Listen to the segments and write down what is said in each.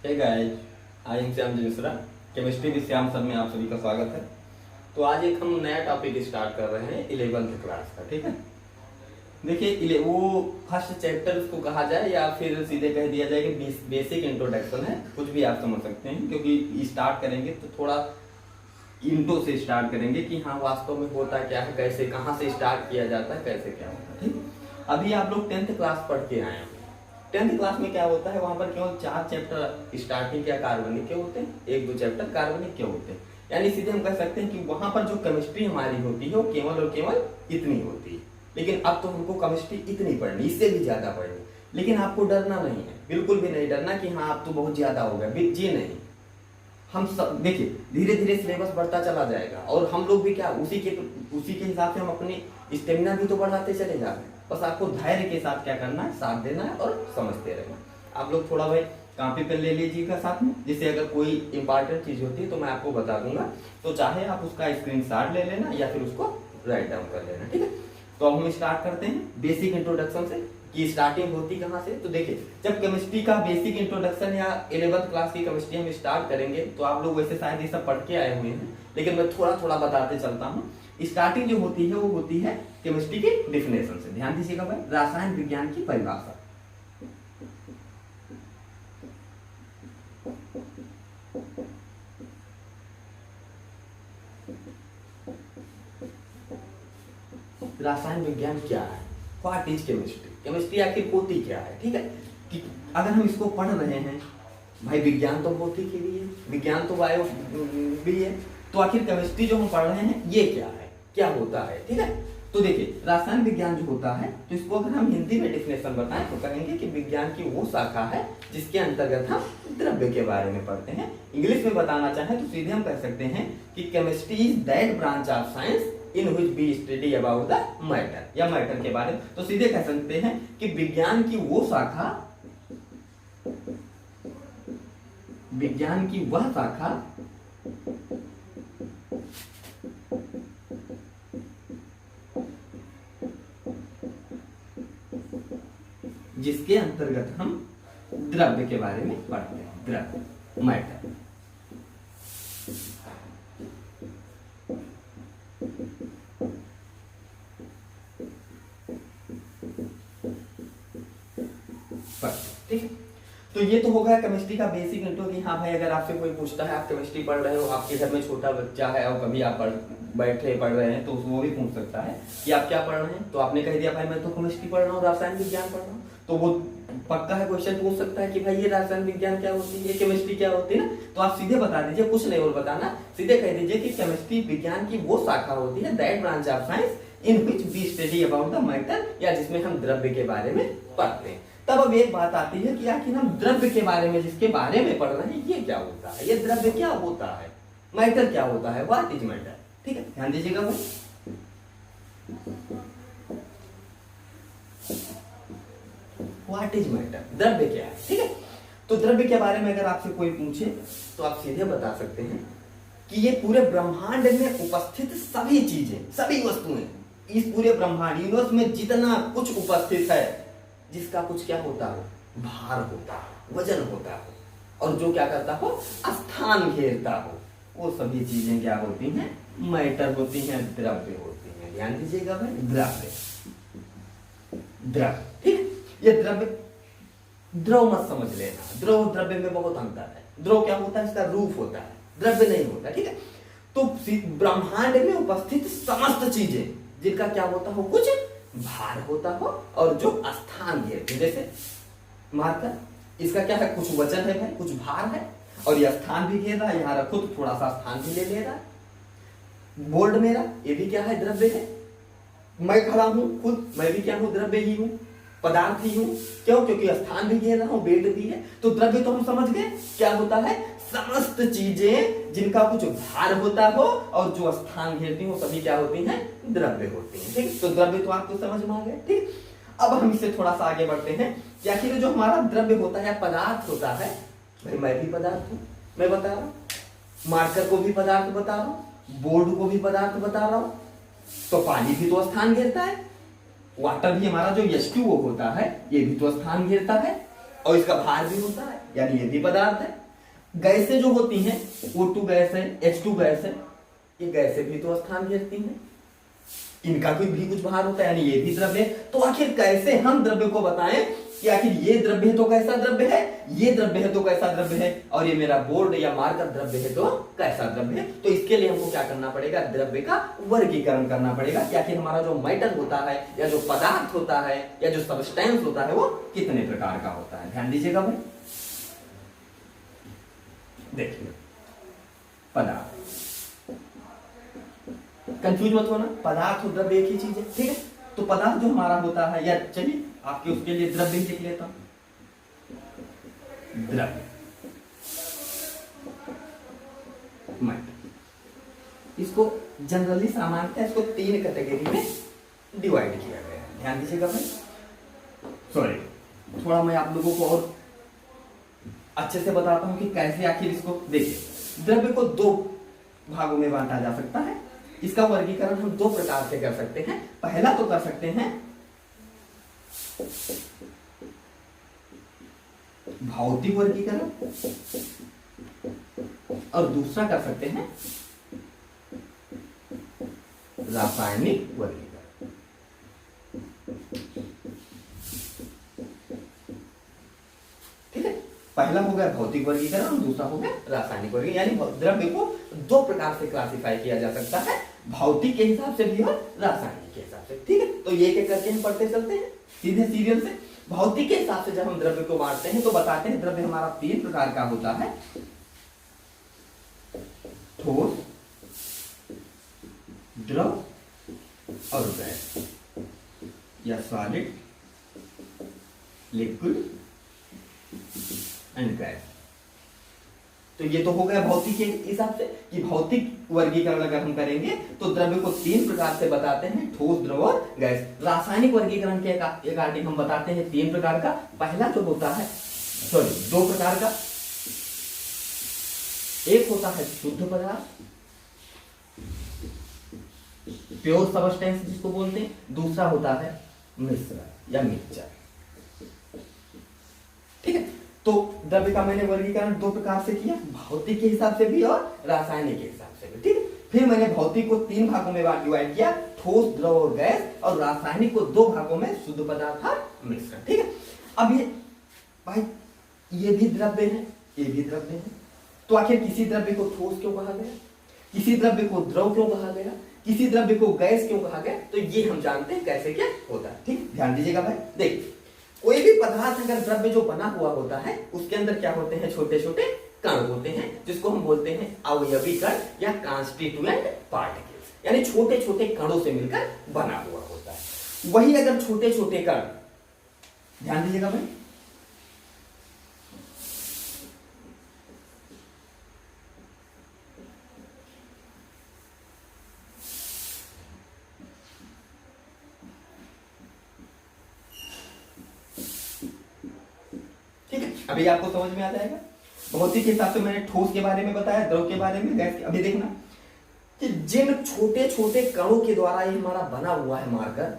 Hey guys, I am Shyam ji Mishra. Chemistry with Shyam sir में आप सभी का स्वागत है। तो आज एक हम नया टॉपिक स्टार्ट कर रहे हैं 11th क्लास का। ठीक है, देखिए वो फर्स्ट चैप्टर उसको कहा जाए या फिर सीधे कह दिया जाए कि बेसिक इंट्रोडक्शन है, कुछ भी आप समझ सकते हैं। क्योंकि स्टार्ट करेंगे तो थोड़ा इंट्रो से स्टार्ट करेंगे कि हाँ वास्तव में होता क्या है, कैसे कहाँ से स्टार्ट किया जाता है, कैसे क्या होता है। ठीक, अभी आप लोग 10th क्लास पढ़ के आए हैं। 10th क्लास में क्या होता है, वहां पर केवल 4 चैप्टर स्टार्टिंग क्या कार्बनिक के होते हैं, 1-2 चैप्टर कार्बनिक के होते हैं। यानी सीधे हम कह सकते हैं कि वहां पर जो केमिस्ट्री हमारी होती है वो केवल और केवल इतनी होती है। लेकिन अब तो हमको केमिस्ट्री इतनी पढ़नी, इससे भी ज्यादा पढ़नी। लेकिन आपको डरना नहीं है, बिल्कुल भी नहीं डरना कि हाँ अब तो बहुत ज्यादा हो गया, जी नहीं। हम सब देखिए धीरे धीरे सिलेबस बढ़ता चला जाएगा और हम लोग भी क्या उसी के हिसाब से हम अपनी स्टेमिना भी तो बढ़ाते चले जा रहे हैं। बस आपको धैर्य के साथ क्या करना है, साथ देना है और समझते रहना। आप लोग थोड़ा भाई कॉपी पेन ले लीजिएगा साथ में, जिससे अगर कोई इंपॉर्टेंट चीज होती है तो मैं आपको बता दूंगा। तो चाहे आप उसका स्क्रीनशॉट ले लेना या फिर उसको राइट डाउन कर लेना। ठीक है, तो अब हम स्टार्ट करते हैं बेसिक इंट्रोडक्शन से कि स्टार्टिंग होती कहाँ से। तो देखिए जब केमिस्ट्री का बेसिक इंट्रोडक्शन या 11th क्लास की केमिस्ट्री हम स्टार्ट करेंगे तो आप लोग वैसे शायद ये सब पढ़ के आए हुए हैं, लेकिन मैं थोड़ा थोड़ा बताते चलता हूँ। स्टार्टिंग जो होती है वो होती है केमिस्ट्री की डिफिनेशन से। ध्यान दीजिएगा भाई, रसायन विज्ञान की परिभाषा। रसायन विज्ञान क्या है, व्हाट इज केमिस्ट्री, केमिस्ट्री आखिर होती क्या है। ठीक है, कि अगर हम इसको पढ़ रहे हैं भाई, विज्ञान तो भौतिक ही भी है, विज्ञान तो बायो भी है, तो आखिर केमिस्ट्री जो हम पढ़ रहे हैं ये क्या है, क्या होता है। ठीक है, तो देखिए रसायन विज्ञान जो होता है, तो इसको अगर हम हिंदी में डिफिनेशन बताएं तो कहेंगे कि विज्ञान की वो शाखा है जिसके अंतर्गत हम द्रव्य के बारे में पढ़ते हैं। इंग्लिश में बताना चाहें तो सीधे हम कह सकते हैं कि chemistry is that branch of science in which we study about the matter, या मैटर के बारे में। तो सीधे कह सकते हैं कि विज्ञान की वो शाखा, विज्ञान की वह शाखा जिसके अंतर्गत हम द्रव्य के बारे में पढ़ते हैं, द्रव्य, मैटर। ठीक है, तो ये तो हो गया केमिस्ट्री का बेसिक इंट्रो कि हाँ भाई अगर आपसे कोई पूछता है आप केमिस्ट्री पढ़ रहे हो, आपके घर में छोटा बच्चा है और कभी आप बैठे पढ़ रहे हैं तो वो भी पूछ सकता है कि आप क्या पढ़ रहे हैं। तो आपने कह दिया भाई मैं तो केमिस्ट्री पढ़ रहा हूँ, रसायन विज्ञान पढ़ रहा हूँ, तो वो पक्का है क्वेश्चन पूछ सकता है कि भाई ये रसायन विज्ञान क्या होती है, ये केमिस्ट्री क्या होती है ना। तो आप सीधे बता दीजिए, कुछ नहीं और बताना, सीधे कह दीजिए कि केमिस्ट्री विज्ञान की वो शाखा होती है that branch of science in which we study about the matter, या जिसमें हम द्रव्य के बारे में पढ़ते हैं। तब अब एक बात आती है कि आखिर हम द्रव्य के बारे में जिसके बारे में पढ़ रहे हैं ये क्या होता है, ये द्रव्य क्या होता है, मैटर क्या होता है, व्हाट इज मैटर। ठीक है, ध्यान दीजिएगा भाई, व्हाट इज मैटर, द्रव्य क्या है। ठीक है, तो द्रव्य के बारे में अगर आपसे कोई पूछे तो आप सीधे बता सकते हैं कि ये पूरे ब्रह्मांड में उपस्थित सभी चीजें, सभी वस्तुएं, इस पूरे ब्रह्मांड यूनिवर्स में जितना कुछ उपस्थित है जिसका कुछ क्या होता हो, भार होता हो, वजन होता हो और जो क्या करता हो, स्थान घेरता हो, वो सभी चीजें क्या होती हैं, मैटर होती हैं, द्रव्य होती हैं। ध्यान दीजिएगा भाई, द्रव्य, द्रव्य। ठीक है, ये द्रव्य, द्रव मत समझ लेना, द्रव द्रव्य में बहुत अंतर है। द्रव क्या होता है, इसका रूप होता है, द्रव्य नहीं होता। ठीक है, तो ब्रह्मांड में उपस्थित समस्त चीजें जिनका क्या होता हो, कुछ भार होता हो और जो स्थान घेरते, जैसे मार्कर, इसका क्या है, कुछ वजन है भाई, कुछ भार है और ये स्थान भी घेर रहा है, यहां रखो तो थोड़ा सा स्थान भी ले रहा है। बोर्ड मेरा ये भी क्या है, द्रव्य है। मैं खड़ा हूं खुद, मैं भी क्या हूं, द्रव्य ही हूं, पदार्थ ही हूं। क्यों, क्योंकि स्थान भी घेर रहा हूं, वेट भी है। तो द्रव्य तो हम समझ गए क्या होता है, समस्त चीजें जिनका कुछ भार होता हो और जो स्थान घेरती हो सभी क्या होती हैं, द्रव्य होती हैं। ठीक, तो द्रव्य तो आपको समझ में आ गए। ठीक, अब हम इससे थोड़ा सा आगे बढ़ते हैं कि आखिर जो हमारा द्रव्य होता है, पदार्थ होता है, भाई मैं भी पदार्थ हूं, मैं बता रहा हूं, मार्कर को भी पदार्थ बता रहा हूं, बोर्ड को भी पदार्थ बता रहा हूं, तो पानी भी तो स्थान घेरता है, वाटर भी हमारा जो H2O होता है ये भी तो स्थान घेरता है। और इसका भार भी होता है, यानी ये भी पदार्थ है। गैसें जो होती हैं, O2 गैस है, H2 गैस है, ये गैसें भी तो स्थान घेरती हैं, इनका कोई भी कुछ भार होता है, यानी ये भी द्रव्य है। तो आखिर कैसे हम द्रव्य को बताएं कि आखिर ये द्रव्य है तो कैसा द्रव्य है, ये द्रव्य है तो कैसा द्रव्य है, और ये मेरा बोर्ड या मार्कर द्रव्य है तो कैसा द्रव्य है। तो इसके लिए हमको क्या करना पड़ेगा, द्रव्य का वर्गीकरण करना पड़ेगा कि आखिर हमारा जो मैटर होता है या जो पदार्थ होता है या जो सबस्टेंस होता है वो कितने प्रकार का होता है। ध्यान दीजिएगा भाई, देखिए पदार्थ, कंफ्यूज मत होना, पदार्थ और द्रव्य एक ही चीज है, ठीक है। तो पदार्थ जो हमारा होता है, या चलिए आपके उसके लिए द्रव्य ही लिख लेता हूं, द्रव्य मैटर। इसको जनरली सामान्यतः इसको 3 कैटेगरी में डिवाइड किया गया है। ध्यान दीजिएगा भाई, सॉरी थोड़ा मैं आप लोगों को और अच्छे से बताता हूं कि कैसे आखिर इसको देखिए। द्रव्य को 2 भागों में बांटा जा सकता है। इसका वर्गीकरण हम 2 प्रकार से कर सकते हैं। पहला तो कर सकते हैं भौतिक वर्गीकरण, और दूसरा कर सकते हैं रासायनिक वर्गीकरण। ठीक है, पहला हो गया भौतिक वर्गीकरण और दूसरा हो गया रासायनिक वर्गीकरण। यानी द्रव्य को 2 प्रकार से क्लासिफाई किया जा सकता है, भौतिक के हिसाब से भी और रासायनिक के हिसाब से। ठीक है, तो ये एक करके हम पढ़ते चलते हैं सीधे सीरियल से। भौतिक के हिसाब से जब हम द्रव्य को बांटते हैं तो बताते हैं द्रव्य हमारा 3 प्रकार का होता है, ठोस, द्रव और गैस, या सॉलिड, लिक्विड एंड गैस। तो ये तो हो गया भौतिक के हिसाब से कि भौतिक वर्गीकरण अगर हम करेंगे तो द्रव्य को 3 प्रकार से बताते हैं, ठोस, द्रव और गैस। रासायनिक वर्गीकरण के अकॉर्डिंग हम बताते हैं 3 प्रकार का। पहला जो होता है, सॉरी 2 प्रकार का, एक होता है शुद्ध पदार्थ, प्योर सबस्टेंस जिसको बोलते हैं, दूसरा होता है मिश्रण या मिक्सचर। ठीक है, तो द्रव्य का मैंने वर्गीकरण 2 प्रकार से किया, भौतिक के हिसाब से भी और रासायनिक के हिसाब से भी। ठीक है, फिर मैंने भौतिक को 3 भागों में डिवाइड किया, ठोस, द्रव और गैस, और रासायनिक को 2 भागों में, शुद्ध पदार्थ और मिश्रण। ठीक है, अब ये भाई ये भी द्रव्य है, ये भी द्रव्य है, तो आखिर किसी द्रव्य को ठोस क्यों कहा गया, किसी द्रव्य को द्रव क्यों कहा गया, किसी द्रव्य को गैस क्यों कहा गया, तो ये हम जानते हैं कैसे क्या होता है। ठीक, ध्यान दीजिएगा भाई। देखिए, कोई भी पदार्थ अगर द्रव्य जो बना हुआ होता है उसके अंदर क्या होते हैं, छोटे छोटे कण होते हैं, जिसको हम बोलते हैं अवयवी कण या कॉन्स्टिट्यूएंट पार्टिकल्स, यानी छोटे छोटे कणों से मिलकर बना हुआ होता है। वही अगर छोटे छोटे कण, ध्यान दीजिएगा भाई, अभी आपको समझ में आ जाएगा। भौतिक के हिसाब से मैंने ठोस के बारे में बताया, द्रव के बारे में, गैस के। अभी देखना कि जिन छोटे छोटे कणों के द्वारा ये हमारा बना हुआ है मार्कर,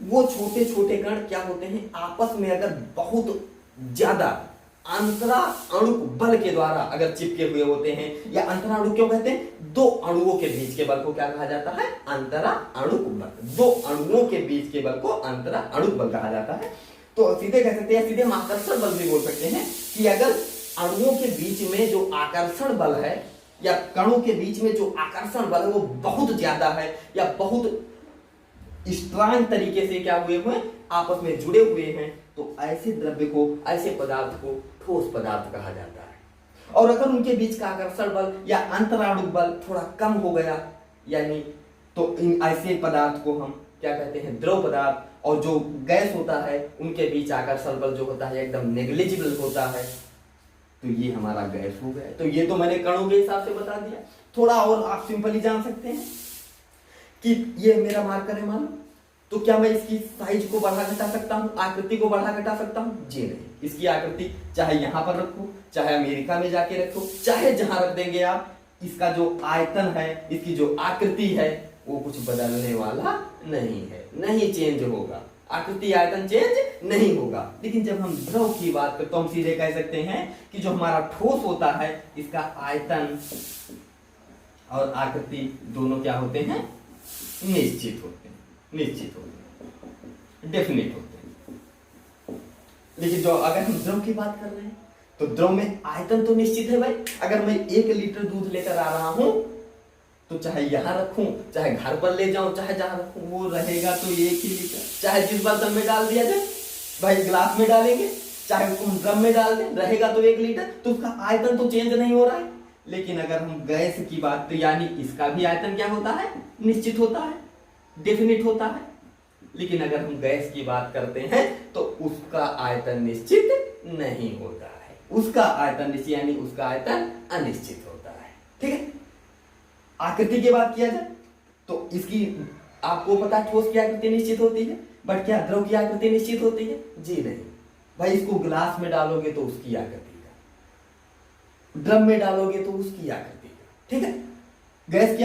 वो छोटे छोटे कण क्या होते हैं, आपस में अगर बहुत ज्यादा अंतरा अणु बल के द्वारा अगर चिपके हुए होते हैं, या अंतरा अणु क्यों कहते हैं, 2 अणुओं के बीच के बल को क्या कहा जाता है, अंतरा अणु बल। 2 अणुओं के बीच के बल को अंतरा अणु बल कहा जाता है। तो सीधे कह सकते हैं, सीधे हम आकर्षण बल भी बोल सकते हैं कि अगर अणुओं के बीच में जो आकर्षण बल है या कणों के बीच में जो आकर्षण बल है वो बहुत ज्यादा है या बहुत स्ट्रांग तरीके से क्या हुए हुए आपस में जुड़े हुए हैं, तो ऐसे द्रव्य को, ऐसे पदार्थ को ठोस पदार्थ कहा जाता है। और अगर उनके बीच का आकर्षण बल या अंतराणु बल थोड़ा कम हो गया, यानी तो इन ऐसे पदार्थ को हम क्या कहते हैं, द्रव पदार्थ। और जो गैस होता है उनके बीच आकर्षण बल जो होता है एकदम नेग्लिजिबल होता है, तो ये हमारा गैस हो गया। तो ये तो मैंने कणों के हिसाब से बता दिया। थोड़ा और आप सिंपली जान सकते हैं कि ये मेरा मार्कर है मान लो, तो क्या मैं इसकी साइज को बढ़ा घटा सकता हूँ, आकृति को बढ़ा घटा सकता हूँ? जी नहीं। इसकी आकृति चाहे यहां पर रखो, चाहे अमेरिका में जाके रखो, चाहे जहां रख देंगे आप, इसका जो आयतन है, इसकी जो आकृति है, वो कुछ बदलने वाला नहीं है, नहीं चेंज होगा। आकृति आयतन चेंज नहीं होगा। लेकिन जब हम द्रव की बात करते तो हम सीधे कह सकते हैं कि जो हमारा ठोस होता है इसका आयतन और आकृति दोनों क्या होते हैं, निश्चित होते हैं, डेफिनेट होते हैं। लेकिन जो अगर हम द्रव की बात कर रहे हैं तो द्रव में आयतन तो निश्चित है भाई। अगर मैं 1 लीटर दूध लेकर आ रहा हूं तो चाहे यहां रखूं, चाहे घर पर ले जाऊं, चाहे जहां रखूं, वो रहेगा तो 1 ही लीटर। चाहे जिस बर्तन में डाल दिया जाए, भाई ग्लास में डालेंगे, चाहे उसको ड्रम में डाल दें, रहेगा तो 1 लीटर। तो उसका आयतन तो चेंज नहीं हो रहा है। लेकिन अगर हम गैस की बात, तो यानी इसका भी आयतन क्या होता है, निश्चित होता है, डेफिनिट होता है। लेकिन अगर हम गैस की बात करते हैं तो उसका आयतन निश्चित नहीं होता है, उसका आयतन निश्चित यानी उसका आयतन अनिश्चित होता है। ठीक है। आकृति की बात किया जाए तो इसकी आपको पता है ठोस की आकृति निश्चित होती है, बट क्या द्रव की आकृति निश्चित होती है? जी नहीं भाई। इसको ग्लास में डालोगे तो उसकी आकृति का, ड्रम में डालोगे तो उसकी आकृति का। ठीक है। गैस की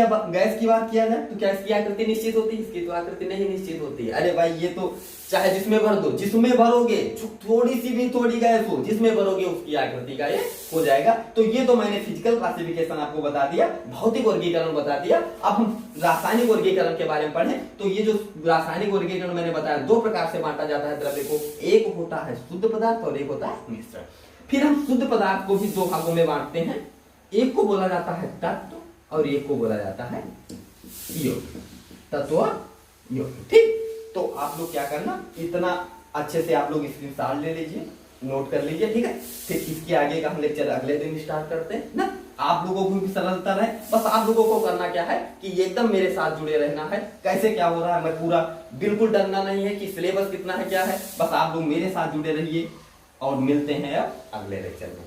बात किया जाए तो क्या इसकी आकृति निश्चित होती है? इसकी तो आकृति नहीं निश्चित होती है। अरे भाई ये तो चाहे जिसमें भर दो, जिसमें भरोगे थोड़ी सी भी थोड़ी गैस हो, जिसमें भरोगे उसकी आकृति का ये हो जाएगा। तो ये तो मैंने फिजिकल क्लासिफिकेशन आपको बता दिया, भौतिक वर्गीकरण बता दिया। अब हम रासायनिक वर्गीकरण के बारे में पढ़ें तो ये जो रासायनिक वर्गीकरण मैंने बताया 2 प्रकार से बांटा जाता है द्रव्य को। एक होता है शुद्ध पदार्थ और एक होता है मिश्रण। फिर हम शुद्ध पदार्थ को भी 2 भागों में बांटते हैं। एक को बोला जाता है तत्व और एक को बोला जाता है योग, तत्व योग। ठीक। तो आप लोग क्या करना, इतना अच्छे से आप लोग स्क्रीनशॉट ले लीजिए, नोट कर लीजिए। ठीक है। फिर इसके आगे का हम लेक्चर अगले दिन स्टार्ट करते हैं ना। आप लोगों को भी सरलता रहे, बस आप लोगों को करना क्या है कि एकदम मेरे साथ जुड़े रहना है। कैसे क्या हो रहा है मैं पूरा बिल्कुल डरना नहीं है कि सिलेबस कितना है क्या है, बस आप लोग मेरे साथ जुड़े रहिए और मिलते हैं अब अगले लेक्चर में।